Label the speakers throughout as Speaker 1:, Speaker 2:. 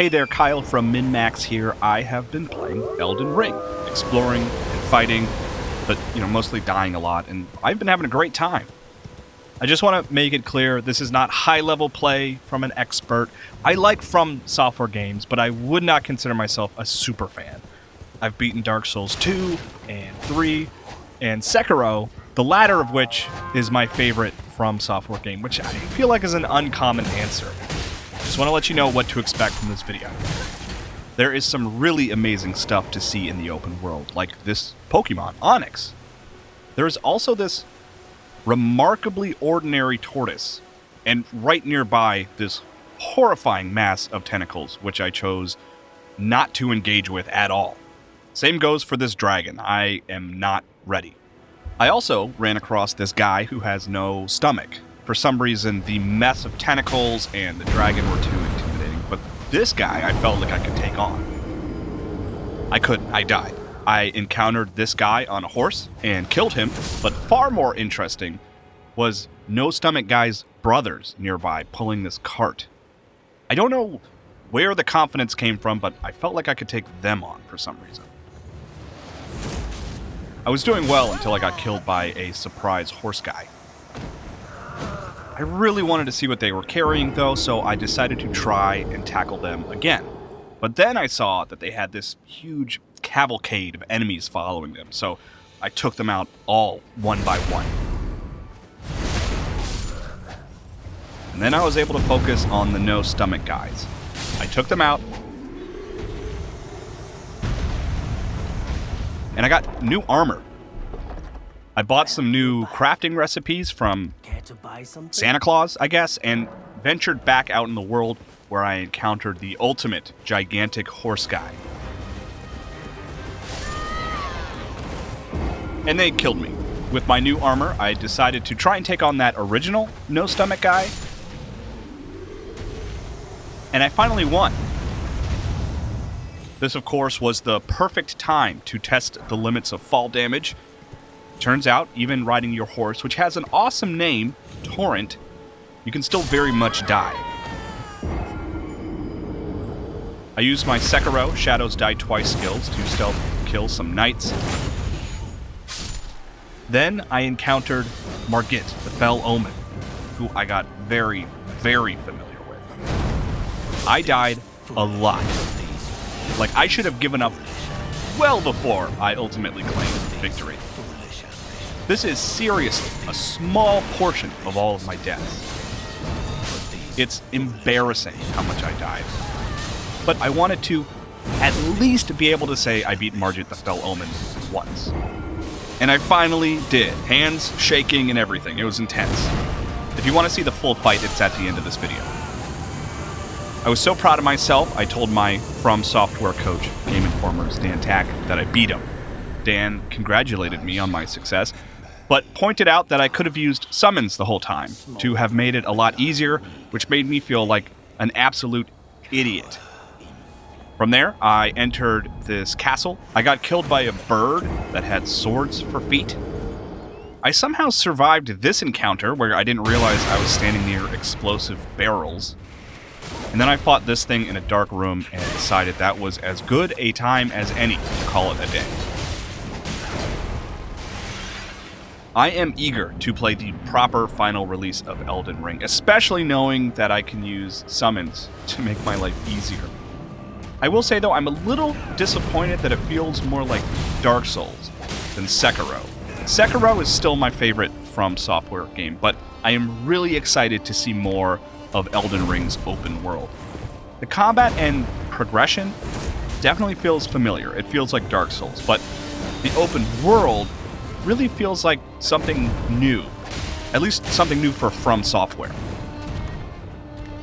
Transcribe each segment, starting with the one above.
Speaker 1: Hey there, Kyle from MinnMax here. I have been playing Elden Ring, exploring and fighting, but, mostly dying a lot, and I've been having a great time. I just want to make it clear, this is not high-level play from an expert. I like From Software games, but I would not consider myself a super fan. I've beaten Dark Souls 2 and 3 and Sekiro, the latter of which is my favorite From Software game, which I feel like is an uncommon answer. Just want to let you know what to expect from this video. There is some really amazing stuff to see in the open world, like this Pokemon, Onyx. There is also this remarkably ordinary tortoise, and right nearby this horrifying mass of tentacles, which I chose not to engage with at all. Same goes for this dragon. I am not ready. I also ran across this guy who has no stomach. For some reason, the mess of tentacles and the dragon were too intimidating, but this guy I felt like I could take on. I couldn't. I died. I encountered this guy on a horse and killed him, but far more interesting was No Stomach Guy's brothers nearby pulling this cart. I don't know where the confidence came from, but I felt like I could take them on for some reason. I was doing well until I got killed by a surprise horse guy. I really wanted to see what they were carrying, though, so I decided to try and tackle them again. But then I saw that they had this huge cavalcade of enemies following them, so I took them out all one by one. And then I was able to focus on the No Stomach guys. I took them out, and I got new armor. I bought some new crafting recipes from Santa Claus, I guess, and ventured back out in the world where I encountered the ultimate gigantic horse guy. And they killed me. With my new armor, I decided to try and take on that original No Stomach guy. And I finally won. This, of course, was the perfect time to test the limits of fall damage. Turns out, even riding your horse, which has an awesome name, Torrent, you can still very much die. I used my Sekiro Shadows Die Twice skills to stealth kill some knights. Then I encountered Margit, the Fell Omen, who I got very, very familiar with. I died a lot. Like, I should have given up well before I ultimately claimed victory. This is seriously a small portion of all of my deaths. It's embarrassing how much I died. But I wanted to at least be able to say I beat Margit the Fell Omen once. And I finally did. Hands shaking and everything. It was intense. If you want to see the full fight, it's at the end of this video. I was so proud of myself, I told my From Software coach, Game Informer's Dan Tack, that I beat him. Dan congratulated me on my success, but pointed out that I could have used summons the whole time to have made it a lot easier, which made me feel like an absolute idiot. From there, I entered this castle. I got killed by a bird that had swords for feet. I somehow survived this encounter where I didn't realize I was standing near explosive barrels. And then I fought this thing in a dark room and decided that was as good a time as any to call it a day. I am eager to play the proper final release of Elden Ring, especially knowing that I can use summons to make my life easier. I will say, though, I'm a little disappointed that it feels more like Dark Souls than Sekiro. Sekiro is still my favorite From Software game, but I am really excited to see more of Elden Ring's open world. The combat and progression definitely feels familiar. It feels like Dark Souls, but the open world really feels like something new. At least something new for From Software.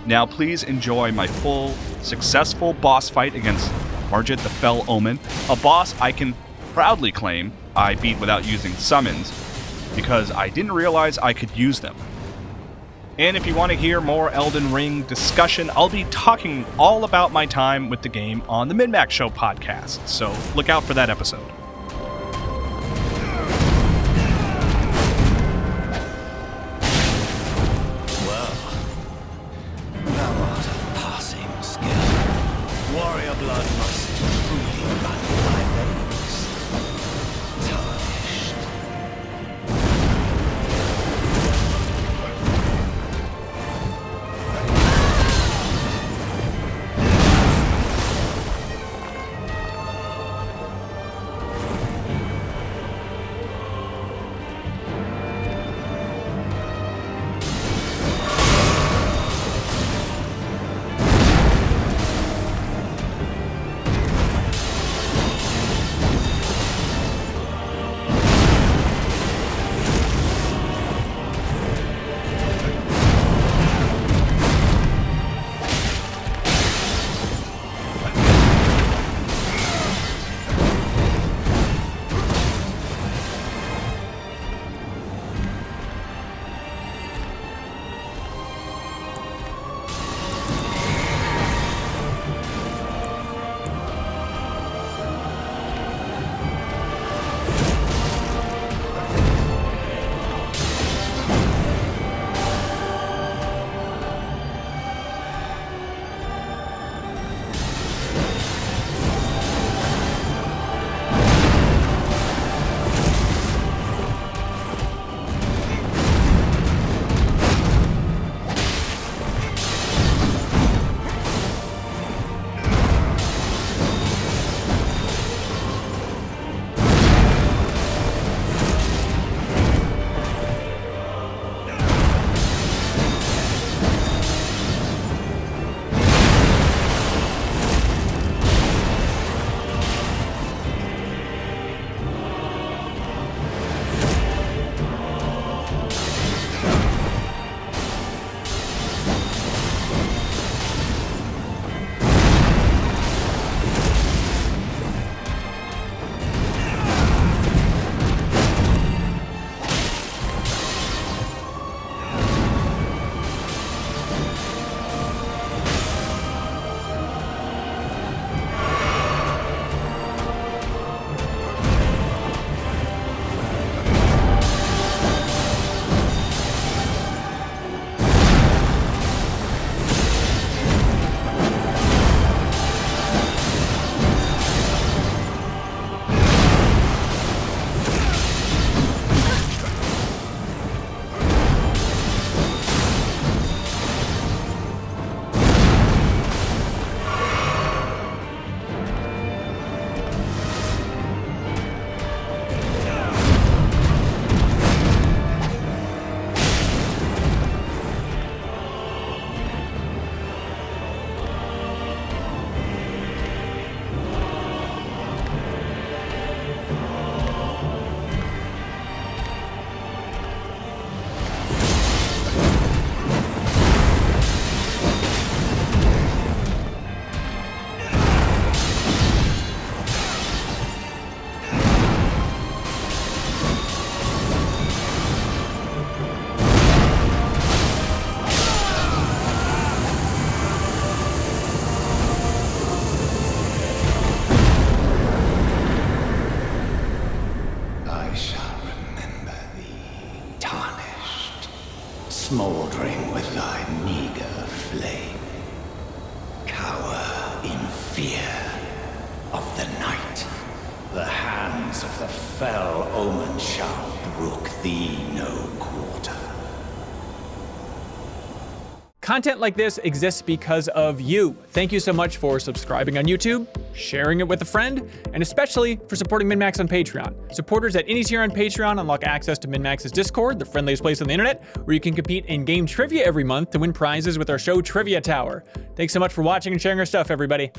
Speaker 1: Now please enjoy my full, successful boss fight against Margit the Fell Omen, a boss I can proudly claim I beat without using summons, because I didn't realize I could use them. And if you want to hear more Elden Ring discussion, I'll be talking all about my time with the game on the MinnMax Show podcast, so look out for that episode.
Speaker 2: Well, thou art of passing skill. blood must truly run in my veins. Tarnished.
Speaker 3: Smouldering with thy meager flame. Cower in fear of the night. The hands of the fell omen shall brook thee no quarter.
Speaker 4: Content like this exists because of you. Thank you so much for subscribing on YouTube, sharing it with a friend, and especially for supporting MinnMax on Patreon. Supporters at any tier on Patreon unlock access to MinnMax's Discord, the friendliest place on the internet, where you can compete in game trivia every month to win prizes with our show Trivia Tower. Thanks so much for watching and sharing our stuff, everybody.